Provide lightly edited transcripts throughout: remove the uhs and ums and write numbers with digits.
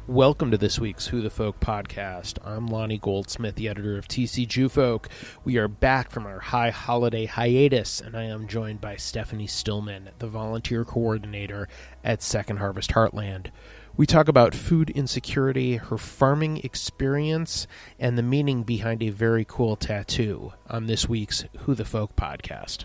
Welcome to this week's Who the Folk podcast. I'm Lonnie Goldsmith, the editor of TC Jewfolk. We are back from our high holiday hiatus, and I am joined by Stephanie Stillman, the volunteer coordinator at Second Harvest Heartland. We talk about food insecurity, her farming experience, and the meaning behind a very cool tattoo on this week's Who the Folk podcast.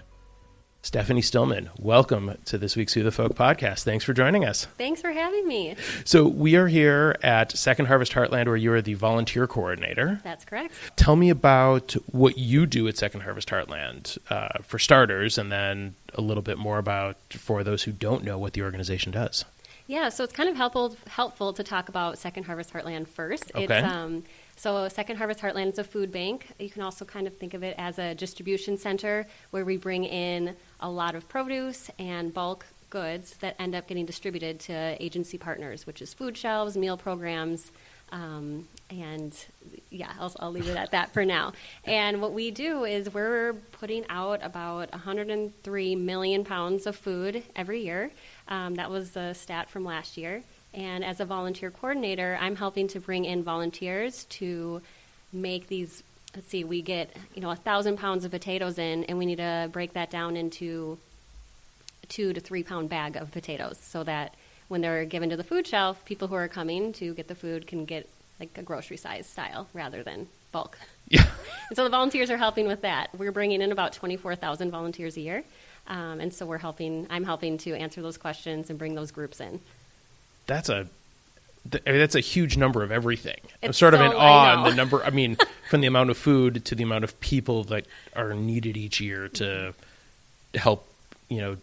Stephanie Stillman, welcome to this week's Who the Folk podcast. Thanks for joining us. Thanks for having me. So we are here at Second Harvest Heartland, where you are the volunteer coordinator. That's correct. Tell me about what you do at Second Harvest Heartland, for starters, and then a little bit more about, for those who don't know, what the organization does. Yeah, so it's kind of helpful to talk about Second Harvest Heartland first. Okay. So Second Harvest Heartland is a food bank. You can also kind of think of it as a distribution center where we bring in a lot of produce and bulk goods that end up getting distributed to agency partners, which is food shelves, meal programs, and yeah, I'll leave it at that for now. And what we do is we're putting out about 103 million pounds of food every year. That was the stat from last year. And as a volunteer coordinator, I'm helping to bring in volunteers to make these. Let's see, we get 1,000 pounds of potatoes in, and we need to break that down into a 2 to 3 pound bag of potatoes, so that when they're given to the food shelf, people who are coming to get the food can get like a grocery size style rather than bulk. Yeah. And so the volunteers are helping with that. We're bringing in about 24,000 volunteers a year, and so I'm helping to answer those questions and bring those groups in. That's a huge number of everything. I'm It's sort of so- in awe I on know. the number. I mean, from the amount of food to the amount of people that are needed each year to help,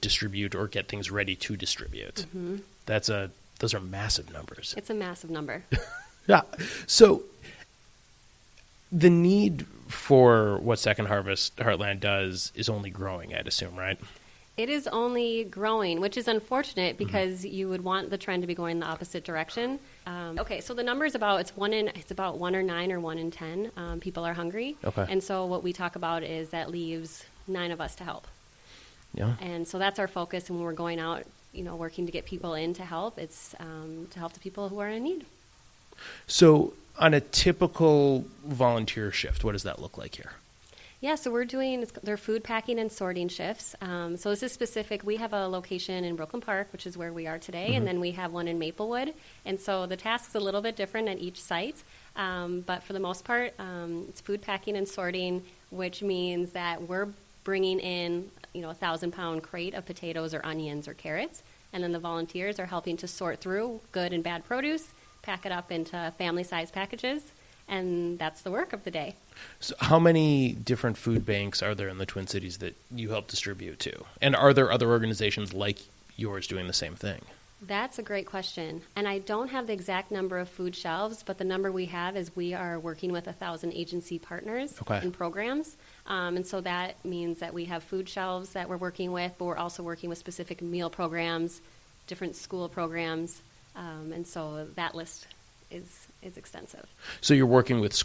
distribute or get things ready to distribute. Mm-hmm. Those are massive numbers. It's a massive number. Yeah. So the need for what Second Harvest Heartland does is only growing, I'd assume, right? It is only growing, which is unfortunate because you would want the trend to be going in the opposite direction. Okay, so the number is about 1 or 9 or 1 in 10 people are hungry. Okay. And so what we talk about is that leaves 9 of us to help. Yeah. And so that's our focus, and when we're going out, working to get people in to help, it's to help the people who are in need. So on a typical volunteer shift, what does that look like here? Yeah, so they're food packing and sorting shifts. So this is specific. We have a location in Brooklyn Park, which is where we are today, and then we have one in Maplewood. And so the task is a little bit different at each site. But for the most part, it's food packing and sorting, which means that we're bringing in, 1,000-pound crate of potatoes or onions or carrots. And then the volunteers are helping to sort through good and bad produce, pack it up into family-size packages, and that's the work of the day. So how many different food banks are there in the Twin Cities that you help distribute to? And are there other organizations like yours doing the same thing? That's a great question. And I don't have the exact number of food shelves, but the number we have is we are working with 1,000 agency partners in programs. And so that means that we have food shelves that we're working with, but we're also working with specific meal programs, different school programs. And so that list is extensive. So you're working with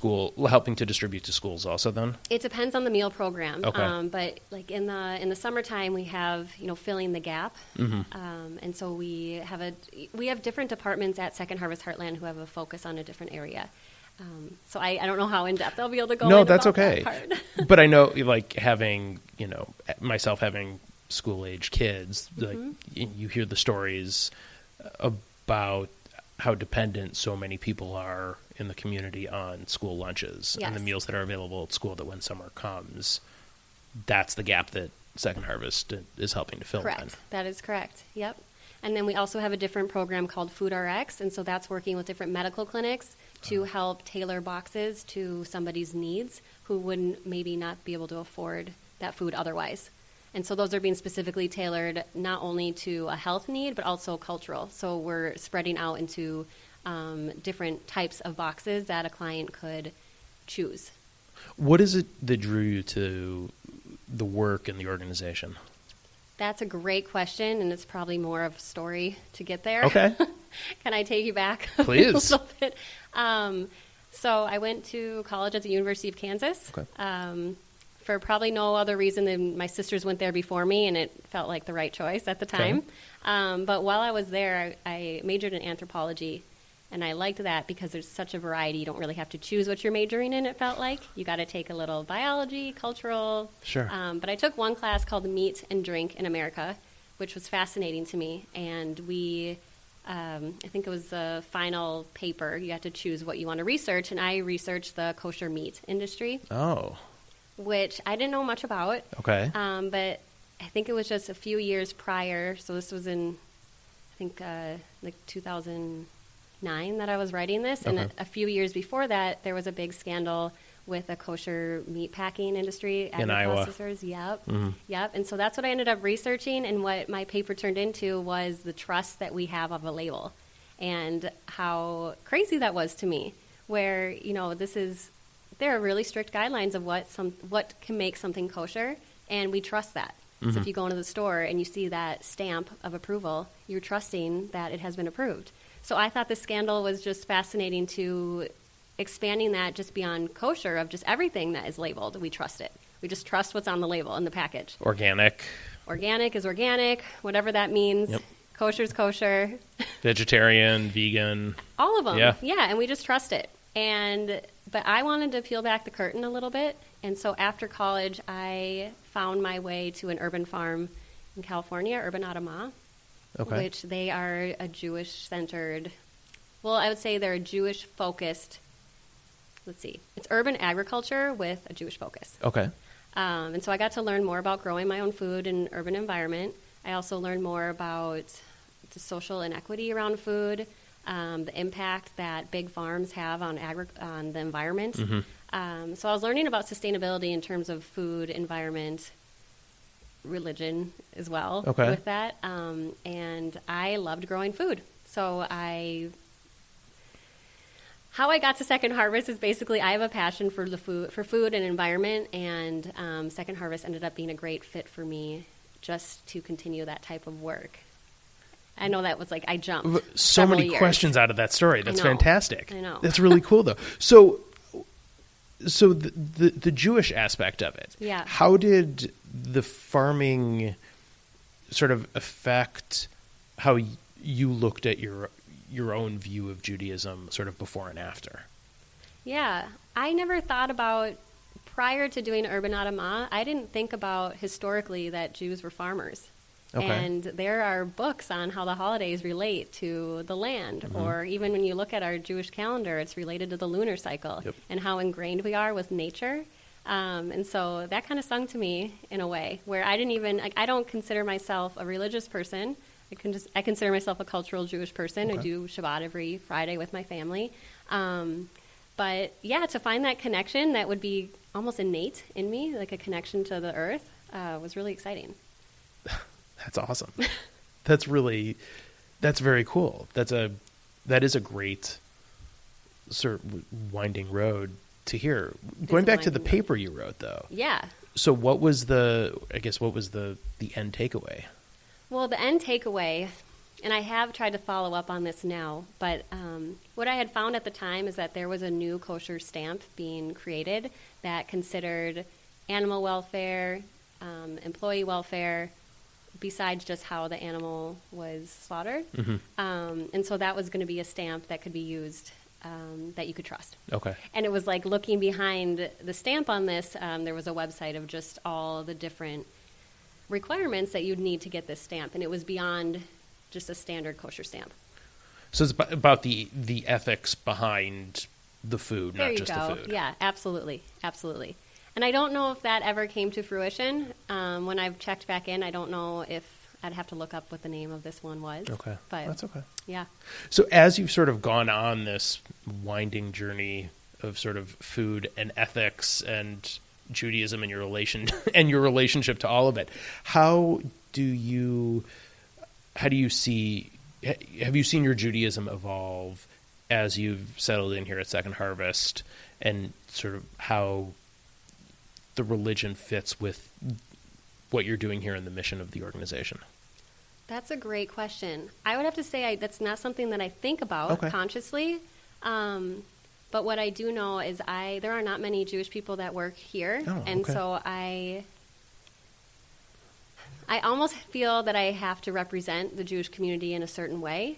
helping to distribute to schools also then? It depends on the meal program. Okay. But like in the summertime, we have, filling the gap. Mm-hmm. And so we have different departments at Second Harvest Heartland who have a focus on a different area. So I don't know how in-depth I'll be able to go No, into that's about okay. that part. But I know, like, myself having school-age kids, like, you hear the stories about how dependent so many people are in the community on school lunches and the meals that are available at school, that when summer comes, that's the gap that Second Harvest is helping to fill. Correct. Then. That is correct. Yep. And then we also have a different program called Food RX, and so that's working with different medical clinics to help tailor boxes to somebody's needs who wouldn't maybe not be able to afford that food otherwise. And so those are being specifically tailored not only to a health need, but also cultural. So we're spreading out into different types of boxes that a client could choose. What is it that drew you to the work and the organization? That's a great question, and it's probably more of a story to get there. Okay. Can I take you back Please. a little bit? So I went to college at the University of Kansas. Okay. For probably no other reason than my sisters went there before me, and it felt like the right choice at the time. Okay. But while I was there, I majored in anthropology, And I liked that because there's such a variety. You don't really have to choose what you're majoring in, it felt like. You got to take a little biology, cultural. Sure. But I took one class called Meat and Drink in America, which was fascinating to me. And we, I think it was the final paper. You had to choose what you want to research. And I researched the kosher meat industry. Oh. Which I didn't know much about. Okay. But I think it was just a few years prior. So this was in, I think, like 2009 that I was writing this. Okay. And a few years before that, there was a big scandal with a kosher meat packing industry. In Iowa. Processors. Yep. Mm-hmm. Yep. And so that's what I ended up researching. And what my paper turned into was the trust that we have of a label and how crazy that was to me, where, you know, there are really strict guidelines of what can make something kosher, and we trust that. Mm-hmm. So if you go into the store and you see that stamp of approval, you're trusting that it has been approved. So I thought this scandal was just fascinating to expanding that just beyond kosher of just everything that is labeled. We trust it. We just trust what's on the label in the package. Organic. Organic is organic, whatever that means. Yep. Kosher is kosher. Vegetarian, vegan. All of them. Yeah, and we just trust it. But I wanted to peel back the curtain a little bit. And so after college, I found my way to an urban farm in California, Urban Adamah, which they are a Jewish-centered, well, I would say they're a Jewish-focused, it's urban agriculture with a Jewish focus. Okay. And so I got to learn more about growing my own food in an urban environment. I also learned more about the social inequity around food, the impact that big farms have on the environment. Mm-hmm. So I was learning about sustainability in terms of food, environment, religion as well with that. And I loved growing food. So how I got to Second Harvest is basically I have a passion for food and environment, and Second Harvest ended up being a great fit for me just to continue that type of work. I know that was like I jumped. So many years. Questions out of that story. That's fantastic. I know. That's really cool, though. So the Jewish aspect of it. Yeah. How did the farming sort of affect how you looked at your own view of Judaism, sort of before and after? Yeah, I never thought about, prior to doing Urban Adamah, I didn't think about historically that Jews were farmers. Okay. And there are books on how the holidays relate to the land, Mm-hmm. or even when you look at our Jewish calendar, it's related to the lunar cycle and how ingrained we are with nature. And so that kind of sung to me in a way where I don't consider myself a religious person. I consider myself a cultural Jewish person. Okay. I do Shabbat every Friday with my family. But yeah, to find that connection that would be almost innate in me, like a connection to the earth, was really exciting. That's awesome. That's very cool. That is a great sort of winding road to hear. Going back to the paper you wrote, though. Yeah. So what was the end takeaway? Well, the end takeaway, and I have tried to follow up on this now, but what I had found at the time is that there was a new kosher stamp being created that considered animal welfare, employee welfare, besides just how the animal was slaughtered. Mm-hmm. And so that was going to be a stamp that could be used, that you could trust. Okay. And it was like looking behind the stamp on this, there was a website of just all the different requirements that you'd need to get this stamp. And it was beyond just a standard kosher stamp. So it's about the ethics behind the food, not just the food. Yeah, absolutely. Absolutely. And I don't know if that ever came to fruition. When I've checked back in, I don't know if I'd have to look up what the name of this one was. Okay. But that's okay. Yeah. So as you've sort of gone on this winding journey of sort of food and ethics and Judaism and your relationship to all of it, have you seen your Judaism evolve as you've settled in here at Second Harvest, and sort of how the religion fits with what you're doing here in the mission of the organization? That's a great question. I would have to say that's not something that I think about consciously. But what I do know is there are not many Jewish people that work here. So I almost feel that I have to represent the Jewish community in a certain way.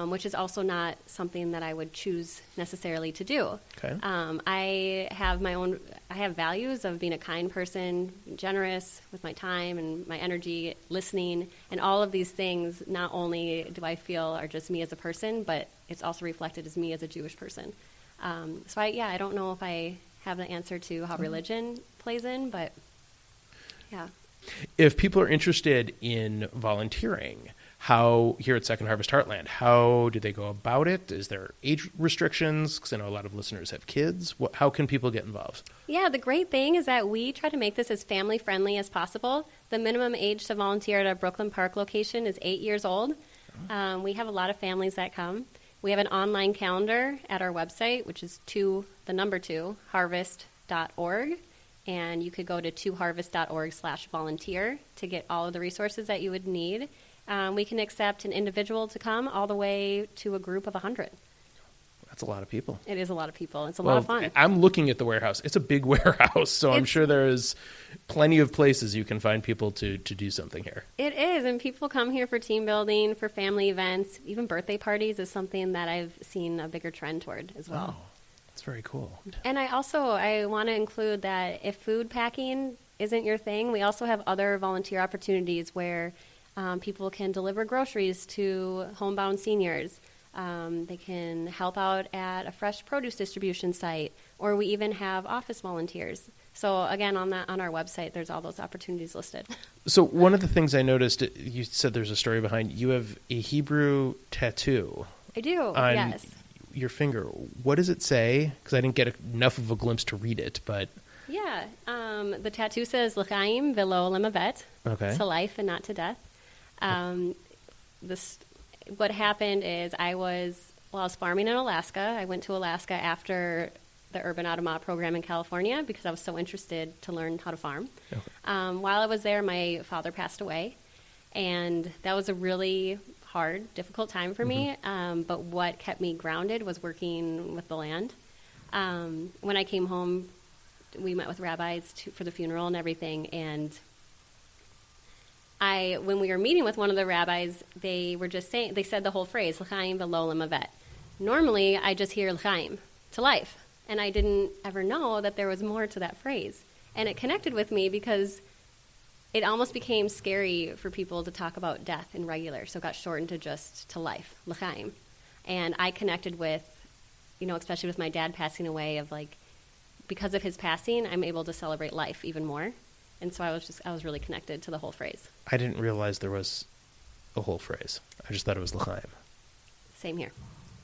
which is also not something that I would choose necessarily to do. Okay. I have values of being a kind person, generous with my time and my energy, listening, and all of these things not only do I feel are just me as a person, but it's also reflected as me as a Jewish person. So I don't know if I have the answer to how religion plays in, but yeah. If people are interested in volunteering, how here at Second Harvest Heartland, how do they go about it? Is there age restrictions? Because I know a lot of listeners have kids. How can people get involved? Yeah, the great thing is that we try to make this as family-friendly as possible. The minimum age to volunteer at our Brooklyn Park location is 8 years old. We have a lot of families that come. We have an online calendar at our website, which is 2 harvest.org. And you could go to 2harvest.org/volunteer to get all of the resources that you would need. We can accept an individual to come all the way to a group of 100. That's a lot of people. It is a lot of people. It's a lot of fun. I'm looking at the warehouse. It's a big warehouse, so I'm sure there's plenty of places you can find people to do something here. It is, and people come here for team building, for family events. Even birthday parties is something that I've seen a bigger trend toward as well. Oh, that's very cool. And I want to include that if food packing isn't your thing, we also have other volunteer opportunities where people can deliver groceries to homebound seniors. They can help out at a fresh produce distribution site, or we even have office volunteers. So again, on our website, there's all those opportunities listed. So one of the things I noticed, you said there's a story behind, you have a Hebrew tattoo. I do, on yes. Your finger. What does it say? Because I didn't get enough of a glimpse to read it, but... Yeah, the tattoo says, L'chaim velo lemavet, Okay. to life and not to death. What happened is I was farming in Alaska. I went to Alaska after the Urban Adamah program in California because I was so interested to learn how to farm. Okay. While I was there, my father passed away, and that was a really hard, difficult time for me. But what kept me grounded was working with the land. When I came home, we met with rabbis for the funeral and everything, and when we were meeting with one of the rabbis, they said the whole phrase, L'chaim velo lemavet. Normally, I just hear L'chaim, to life, and I didn't ever know that there was more to that phrase. And it connected with me because it almost became scary for people to talk about death in regular, so it got shortened to just to life, L'chaim. And I connected with, especially with my dad passing away, because of his passing, I'm able to celebrate life even more. And so I was really connected to the whole phrase. I didn't realize there was a whole phrase. I just thought it was L'chaim. Same here.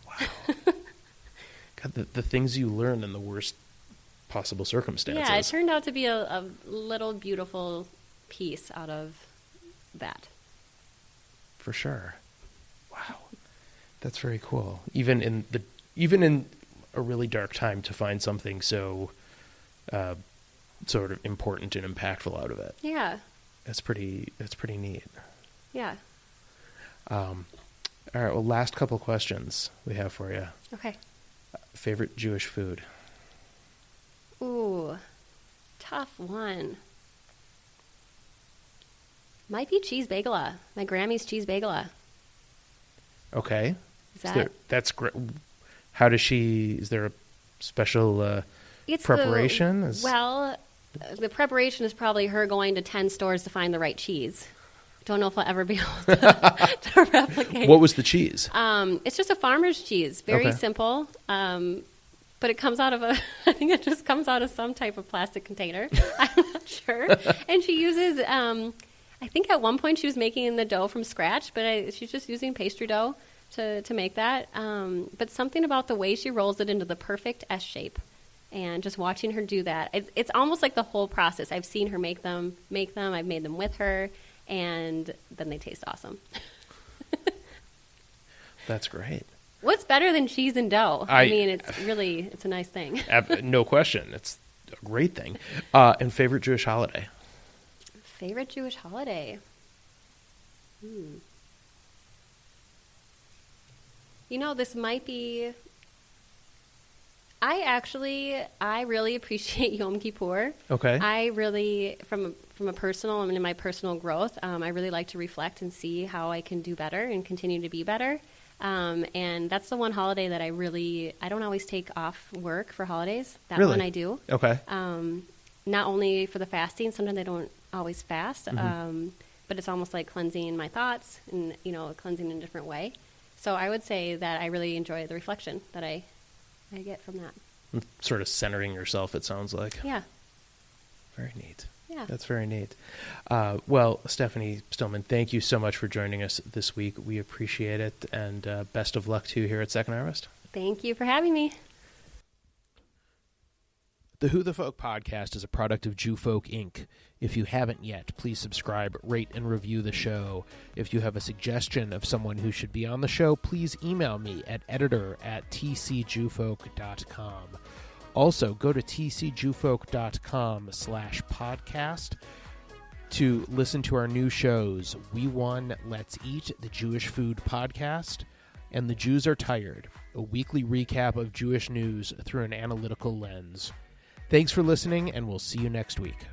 Wow. God, the things you learn in the worst possible circumstances. Yeah, it turned out to be a little beautiful piece out of that. For sure. Wow. That's very cool. Even in a really dark time, to find something so sort of important and impactful out of it. Yeah. That's pretty neat. Yeah. All right, well, last couple questions we have for you. Okay. Favorite Jewish food? Ooh, tough one. Might be cheese bagela. My Grammy's cheese bagela. Okay. Is that's great. How does is there a special preparation? The preparation is probably her going to 10 stores to find the right cheese. Don't know if I'll ever be able to replicate. What was the cheese? It's just a farmer's cheese. Very simple. But it comes out of I think it just comes out of some type of plastic container. I'm not sure. And she uses, I think at one point she was making the dough from scratch, but she's just using pastry dough to make that. But something about the way she rolls it into the perfect S shape. And just watching her do that, it's almost like the whole process. I've seen her make them. I've made them with her, and then they taste awesome. That's great. What's better than cheese and dough? I mean, it's a nice thing. No question. It's a great thing. And favorite Jewish holiday? Favorite Jewish holiday? This might be... I really appreciate Yom Kippur. Okay. I really, from a personal, in my personal growth, I really like to reflect and see how I can do better and continue to be better. And that's the one holiday that I don't always take off work for holidays. That Really? one I do. Okay. Not only for the fasting, sometimes I don't always fast, but it's almost like cleansing my thoughts and, cleansing in a different way. So I would say that I really enjoy the reflection that I get from that. Sort of centering yourself, it sounds like. Yeah. Very neat. Yeah. That's very neat. Well, Stephanie Stillman, thank you so much for joining us this week. We appreciate it, and best of luck to you here at Second Harvest. Thank you for having me. The Who the Folk podcast is a product of Jew Folk Inc. If you haven't yet, please subscribe, rate, and review the show. If you have a suggestion of someone who should be on the show, please email me at editor@tcjewfolk.com. Also, go to tcjewfolk.com/podcast to listen to our new shows, We Won, Let's Eat, the Jewish Food Podcast, and The Jews Are Tired, a weekly recap of Jewish news through an analytical lens. Thanks for listening, and we'll see you next week.